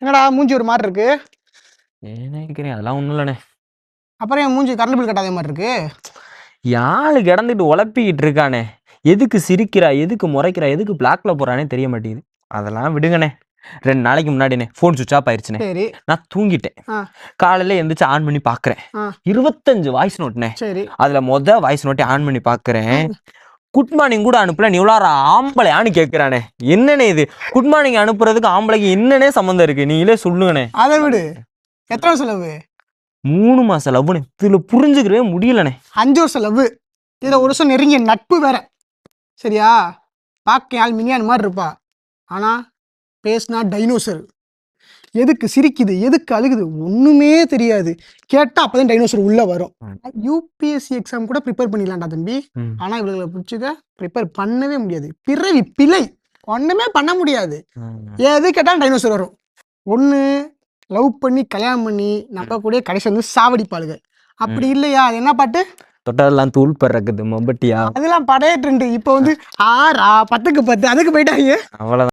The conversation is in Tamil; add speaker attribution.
Speaker 1: என்னடா மூஞ்சி ஒரு மாதிரி இருக்கு?
Speaker 2: நினைக்கிறேன் அதெல்லாம் ஒன்றும் இல்லைண்ணே.
Speaker 1: அப்புறம் என் மூஞ்சி கரண்ட் பில் கட்டாத மாதிரி இருக்கு.
Speaker 2: யாழ் கிடந்துட்டு உழப்பிக்கிட்டு இருக்கானே. எதுக்கு சிரிக்கிறா, எதுக்கு முறைக்கிறா, எதுக்கு பிளாக்ல போறானே தெரிய மாட்டேங்குது. அதெல்லாம் விடுங்கண்ணே. 2 நாளைக்கு முன்னாடிண்ணே ஃபோன் சுவிட்ச் ஆஃப் ஆயிடுச்சுண்ணே.
Speaker 1: சரி.
Speaker 2: நான் தூங்கிட்டேன். காலையில் எழுந்திரிச்சு ஆன் பண்ணி பார்க்குறேன். 25 வாய்ஸ் நோட்ண்ணே.
Speaker 1: சரி.
Speaker 2: அதில் வாய்ஸ் நோட்டை ஆன் பண்ணி பார்க்குறேன். குட் மார்னிங் கூட அனுப்பல, நீ இவ்வளோ ஆம்பளையான்னு கேட்குறானே. என்னண்ணே இது? குட் மார்னிங் அனுப்புறதுக்கு ஆம்பளைக்கு என்னன்னே சம்மந்தம் இருக்கு? நீங்களே சொல்லுங்கண்ணே.
Speaker 1: அதை விடு. எத்தனை செலவு?
Speaker 2: 3 மாசம் லவ்னு. இதில் புரிஞ்சுக்கவே முடியலண்ணே.
Speaker 1: 5 வருஷம் லவ். இதில் 1 வருஷம் நெருங்கிய நட்பு வேற. சரியா? பார்க்க ஆள் மினியான் மாதிரி இருப்பா, ஆனால் பேசினா டைனோசர். எதுக்கு சிரிக்குது, எதுக்கு அழுகுது ஒன்றுமே தெரியாது. கேட்டால் அப்போ தான் டைனோசர் உள்ளே வரும். யூபிஎஸ்சி எக்ஸாம் கூட ப்ரிப்பேர் பண்ணிடலாம்டா தம்பி. ஆனால் இவங்களை பிடிச்சிக்க ப்ரிப்பேர் பண்ணவே முடியாது. பிறவி பிழை, ஒன்றுமே பண்ண முடியாது. எது கேட்டாலும் டைனோசர் வரும். ஒன்று லவ் பண்ணி கல்யாணம் பண்ணி நம்ம கூட கடைசி வந்து சாவடிப்பாளுங்க. அப்படி இல்லையா? அது என்ன பாட்டு?
Speaker 2: தொட்டதெல்லாம் தூள் பறக்குது மொபட்டியா.
Speaker 1: அதெல்லாம் படையே ட்ரெண்டு. இப்போ வந்து 6 10க்கு 10 அதுக்கு போயிட்டாங்க.
Speaker 2: அவ்வளோதான்.